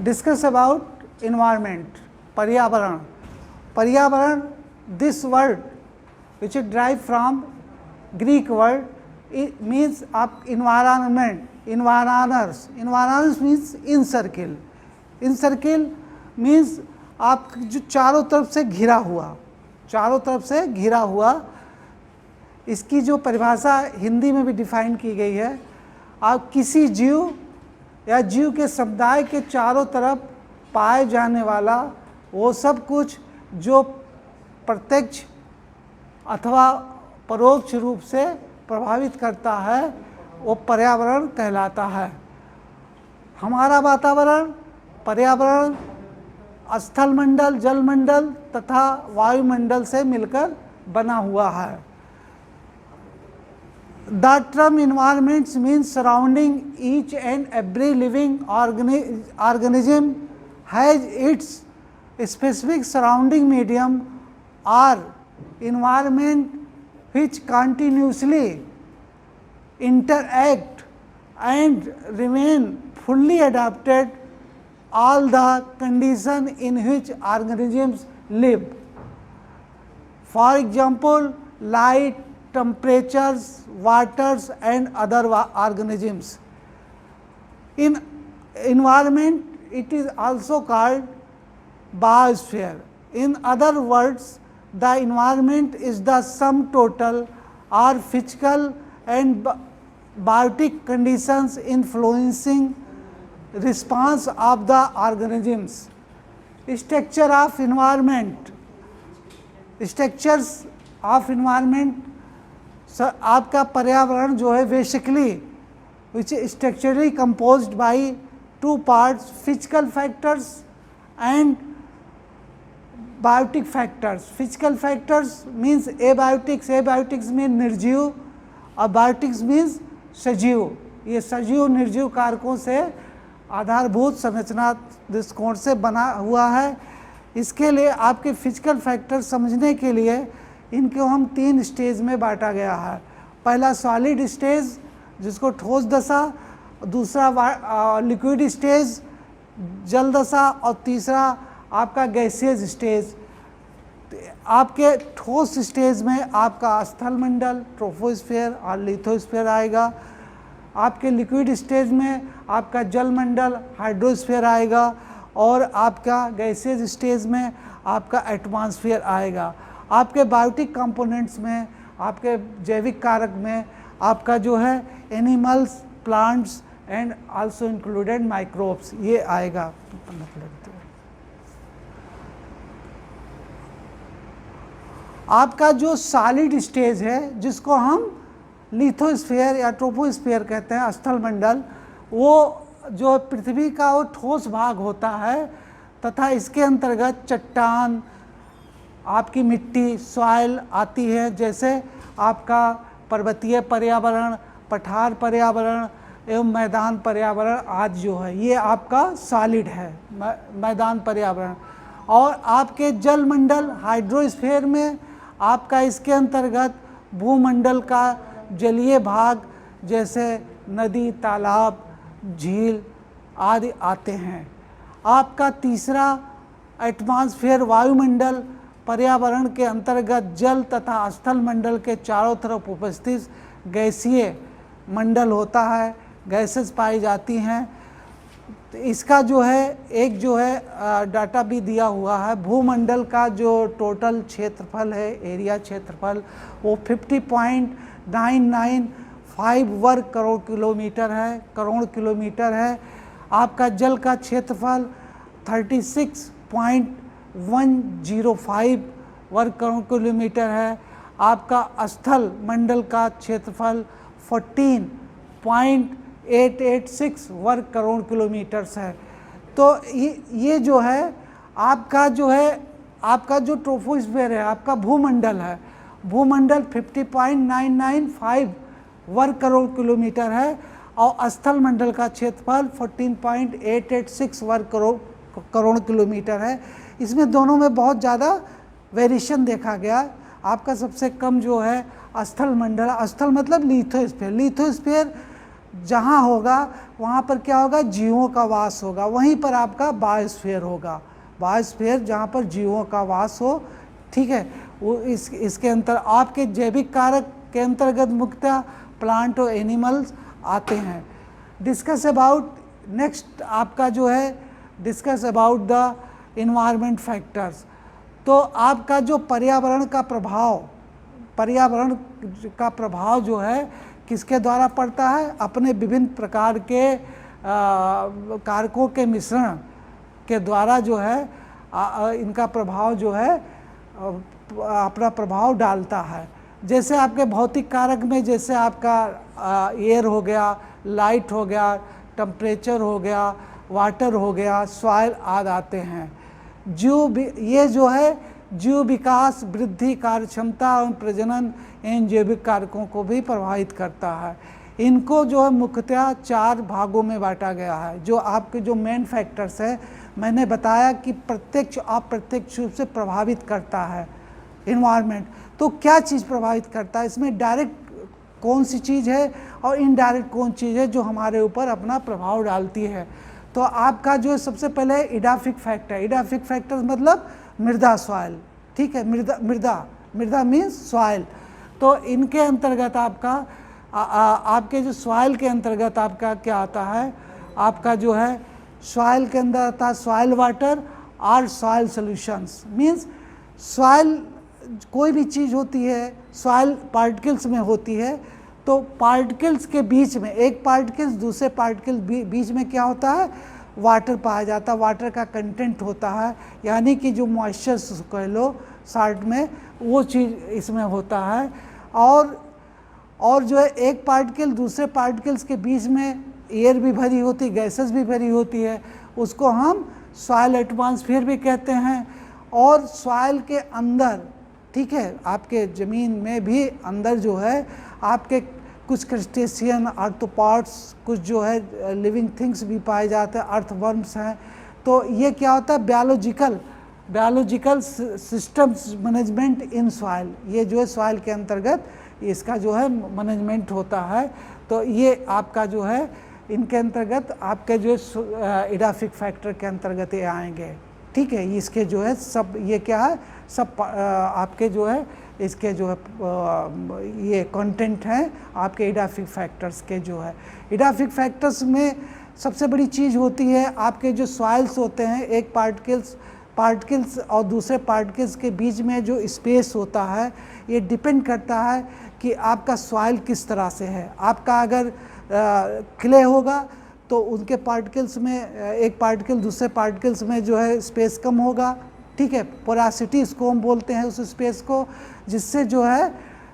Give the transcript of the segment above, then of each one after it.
discuss about environment, पर्यावरण. पर्यावरण, this word which is derived from Greek word, it means आप environment, environs means encircle. Encircle means आप जो चारों तरफ से घिरा हुआ, चारों तरफ से घिरा हुआ. इसकी जो परिभाषा हिंदी में भी डिफाइन की गई है, आप किसी जीव या जीव के समुदाय के चारों तरफ पाए जाने वाला वो सब कुछ जो प्रत्यक्ष अथवा परोक्ष रूप से प्रभावित करता है वो पर्यावरण कहलाता है. हमारा वातावरण, पर्यावरण स्थलमंडल, जलमंडल तथा वायुमंडल से मिलकर बना हुआ है. The term environments means surrounding each and every living organism has its specific surrounding medium or environment which continuously interact and remain fully adapted all the conditions in which organisms live. For example, light, temperatures, waters and other organisms. In environment, it is also called biosphere. In other words, the environment is the sum total or physical and biotic conditions influencing response of the organisms. Structure of environment. Structures of environment, आपका पर्यावरण जो है basically which structurally composed by two parts, physical factors and biotic factors. Physical factors means abiotics mean निर्जीव और biotics means सजीव. ये सजीव निर्जीव कारकों से आधारभूत संरचना दृष्टिकोण से बना हुआ है. इसके लिए आपके फिजिकल फैक्टर समझने के लिए इनको हम 3 स्टेज में बांटा गया है. पहला सॉलिड स्टेज जिसको ठोस दशा, दूसरा लिक्विड स्टेज जल दशा और तीसरा आपका गैसियस स्टेज. आपके ठोस स्टेज में आपका स्थलमंडल, ट्रोपोस्फीयर और लिथोस्फीयर आएगा. आपके लिक्विड स्टेज में आपका जलमंडल, हाइड्रोस्फीयर आएगा और आपका गैसियस स्टेज में आपका एटमॉस्फेयर आएगा. आपके बायोटिक कंपोनेंट्स में, आपके जैविक कारक में आपका जो है animals, plants and also included microbes ये आएगा. आपका जो सॉलिड स्टेज है जिसको हम लिथोस्फीयर या ट्रोपोस्फीयर कहते हैं, स्थलमंडल, वो जो पृथ्वी का वो ठोस भाग होता है तथा इसके अंतर्गत चट्टान, आपकी मिट्टी, सॉइल आती है. जैसे आपका पर्वतीय पर्यावरण, पठार पर्यावरण एवं मैदान पर्यावरण आदि जो है ये आपका सॉलिड है, मैदान पर्यावरण. और आपके जलमंडल हाइड्रोस्फीयर में आपका इसके अंतर्गत भूमंडल का जलीय भाग जैसे नदी, तालाब, झील आदि आते हैं. आपका तीसरा एटमॉस्फेयर वायुमंडल पर्यावरण के अंतर्गत जल तथा स्थल मंडल के चारों तरफ उपस्थित गैसीय मंडल होता है, गैसेस पाई जाती हैं. तो इसका जो है एक जो है डाटा भी दिया हुआ है. भूमंडल का जो टोटल क्षेत्रफल है, एरिया क्षेत्रफल, वो 50.995 वर्ग करोड़ किलोमीटर है. आपका जल का क्षेत्रफल 36.105 वर्ग करोड़ किलोमीटर है. आपका स्थल मंडल का क्षेत्रफल 14.886 वर्ग करोड़ किलोमीटर्स है. तो ये जो है आपका जो ट्रोपोस्फीयर है, आपका भूमंडल है, भूमंडल 50.995 वर्ग करोड़ किलोमीटर है और स्थल मंडल का क्षेत्रफल 14.886 वर्ग करोड़ किलोमीटर है. इसमें दोनों में बहुत ज़्यादा वेरिएशन देखा गया. आपका सबसे कम जो है स्थल मंडल, स्थल मतलब लिथोस्फीयर जहाँ होगा वहाँ पर क्या होगा, जीवों का वास होगा, वहीं पर आपका बायोस्फीयर होगा। बायोस्फीयर जहाँ पर जीवों का वास हो, ठीक है, वो इसके अंतर आपके जैविक कारक के अंतर्गत मुख्यतः प्लांट और एनिमल्स आते हैं। डिस्कस अबाउट नेक्स्ट आपका जो है discuss about the environment factors. तो आपका जो पर्यावरण का प्रभाव जो है किसके द्वारा पड़ता है, अपने विभिन्न प्रकार के कारकों के मिश्रण के द्वारा जो है इनका प्रभाव जो है अपना प्रभाव डालता है। जैसे आपके भौतिक कारक में जैसे आपका एयर हो गया, लाइट हो गया, टेम्परेचर हो गया, वाटर हो गया, सॉइल आदि आते हैं। ये जो है जीव विकास, वृद्धि, कार्यक्षमता और प्रजनन इन जैविक कारकों को भी प्रभावित करता है। इनको जो है मुख्यतः 4 भागों में बांटा गया है। जो आपके जो मेन फैक्टर्स है, मैंने बताया कि प्रत्यक्ष अप्रत्यक्ष रूप से प्रभावित करता है इन्वायरमेंट। तो क्या चीज़ प्रभावित करता है, इसमें डायरेक्ट कौन सी चीज़ है और इनडायरेक्ट कौन चीज़ है जो हमारे ऊपर अपना प्रभाव डालती है। तो आपका जो सबसे पहले एडाफिक फैक्टर, एडाफिक फैक्टर मतलब मृदा, सॉइल, ठीक है, मृदा मीन्स सॉइल। तो इनके अंतर्गत आपके जो सॉइल के अंतर्गत आपका क्या आता है, आपका जो है सॉइल के अंदर आता है सॉइल वाटर और सॉइल सॉल्यूशंस। मीन्स सॉइल कोई भी चीज़ होती है सॉइल पार्टिकल्स में होती है, तो पार्टिकल्स के बीच में एक पार्टिकल्स दूसरे पार्टिकल बीच में क्या होता है, वाटर पाया जाता है, वाटर का कंटेंट होता है, यानी कि जो मॉइस्चर कह लो साल्ट में, वो चीज़ इसमें होता है। और जो है एक पार्टिकल दूसरे पार्टिकल्स के बीच में एयर भी भरी होती, गैसेस भी भरी होती है, उसको हम सॉइल एटमॉस्फेयर भी कहते हैं। और सॉइल के अंदर, ठीक है, आपके ज़मीन में भी अंदर जो है आपके कुछ क्रस्टेशियन, आर्थ्रोपॉड्स, कुछ जो है लिविंग थिंग्स भी पाए जाते हैं, अर्थवर्म्स हैं। तो ये क्या होता है, biological systems management in soil, ये जो है सॉइल के अंतर्गत इसका जो है मैनेजमेंट होता है। तो ये आपका जो है इनके अंतर्गत आपके जो है एडाफिक फैक्टर के अंतर्गत ये आएंगे, ठीक है। इसके जो है सब ये क्या है, सब आपके जो है इसके जो है ये कंटेंट हैं आपके एडाफिक फैक्टर्स के। जो है एडाफिक फैक्टर्स में सबसे बड़ी चीज़ होती है आपके जो सॉइल्स होते हैं, एक पार्टिकल्स और दूसरे पार्टिकल्स के बीच में जो स्पेस होता है, ये डिपेंड करता है कि आपका सॉइल किस तरह से है। आपका अगर क्ले होगा तो उनके पार्टिकल्स में एक पार्टिकल दूसरे पार्टिकल्स में जो है स्पेस कम होगा, ठीक है, पोरासिटी इसको हम बोलते हैं उस स्पेस को, जिससे जो है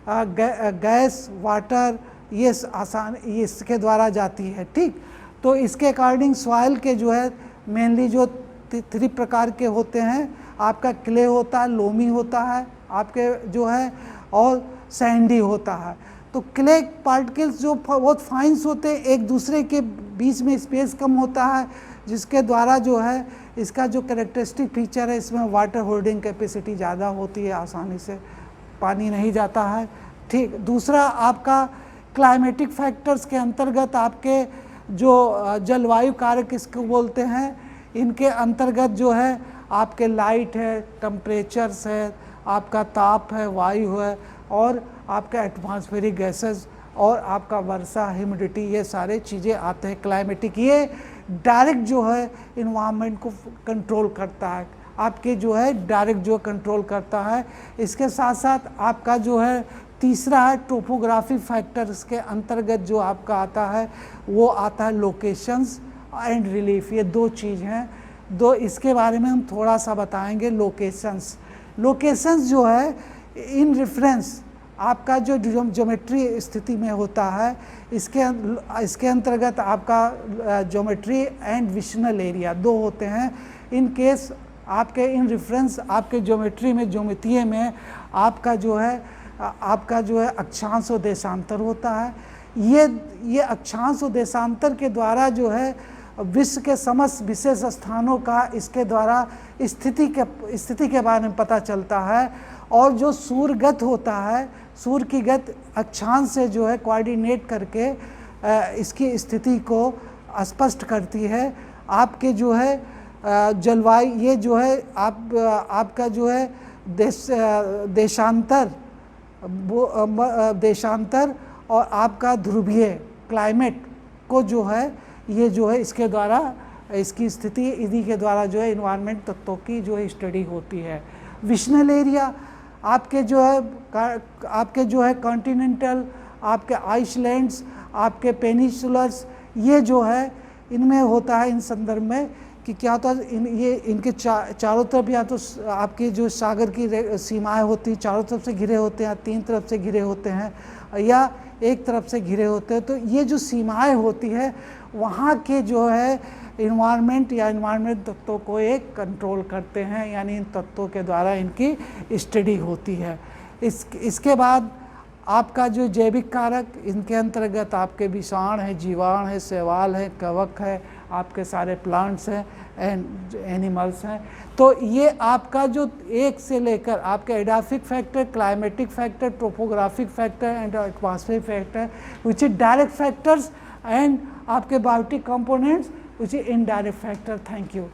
गैस, वाटर ये आसान ये इसके द्वारा जाती है, ठीक। तो इसके अकॉर्डिंग सॉइल के जो है मेनली जो 3 प्रकार के होते हैं, आपका क्ले होता है, लोमी होता है आपके जो है, और सैंडी होता है। तो क्ले पार्टिकल्स जो बहुत फाइन्स होते हैं, एक दूसरे के बीच में स्पेस कम होता है, जिसके द्वारा जो है इसका जो कैरेक्टरिस्टिक फीचर है, इसमें वाटर होल्डिंग कैपेसिटी ज़्यादा होती है, आसानी से पानी नहीं जाता है, ठीक। दूसरा आपका क्लाइमेटिक फैक्टर्स के अंतर्गत आपके जो जलवायु कारक इसको बोलते हैं, इनके अंतर्गत जो है आपके लाइट है, टेम्परेचर्स है, आपका ताप है, वायु है, और आपका एटमॉस्फेरिक गैसेस, और आपका वर्षा, ह्यूमिडिटी, ये सारे चीज़ें आते हैं क्लाइमेटिक। ये डायरेक्ट जो है इन्वायरमेंट को कंट्रोल करता है, आपके जो है डायरेक्ट जो कंट्रोल करता है। इसके साथ साथ आपका जो है तीसरा है टोपोग्राफी फैक्टर्स के अंतर्गत जो आपका आता है, वो आता है लोकेशंस एंड रिलीफ। ये 2 चीज़ हैं, इसके बारे में हम थोड़ा सा बताएंगे। लोकेशंस जो है इन रेफरेंस आपका जो ज्योमेट्री स्थिति में होता है, इसके अंतर्गत आपका ज्योमेट्री एंड विशनल एरिया 2 होते हैं। इन केस आपके इन रेफरेंस आपके ज्योमेट्री में, ज्योमितीय में आपका जो है अक्षांश और देशांतर होता है। ये अक्षांश और देशांतर के द्वारा जो है विश्व के समस्त विशेष स्थानों का इसके द्वारा स्थिति के बारे में पता चलता है। और जो सूर्यगत होता है, सूर्य की गत अक्षांश से जो है कोऑर्डिनेट करके इसकी स्थिति को स्पष्ट करती है। आपके जो है जलवायु, ये जो है आपका जो है देशांतर और आपका ध्रुवीय क्लाइमेट को जो है, ये जो है इसके द्वारा, इसकी स्थिति इन्हीं के द्वारा जो है इन्वायरमेंट तत्वों की जो है स्टडी होती है। विशनल एरिया आपके जो है कॉन्टिनेंटल, आपके आइसलैंड्स, आपके पेनिसुलर्स, ये जो है इनमें होता है इन संदर्भ में कि क्या होता है, ये इनके चारों तरफ या तो आपकी जो सागर की सीमाएं होती हैं, चारों तरफ से घिरे होते हैं, 3 तरफ से घिरे होते हैं या एक तरफ से घिरे होते हैं। तो ये जो सीमाएं होती है वहाँ के जो है इन्वायरमेंट या इन्वायरमेंट तत्वों को एक कंट्रोल करते हैं, यानी इन तत्वों के द्वारा इनकी स्टडी होती है। इसके बाद आपका जो जैविक कारक, इनके अंतर्गत आपके विषाण है, जीवाणु है, शैवाल है, कवक है, आपके सारे प्लांट्स हैं एंड एनिमल्स हैं। तो ये आपका जो एक से लेकर आपके edaphic factor, climatic factor, topographic factor and atmospheric factor which is direct factors, and आपके biotic components which is indirect factor. Thank you.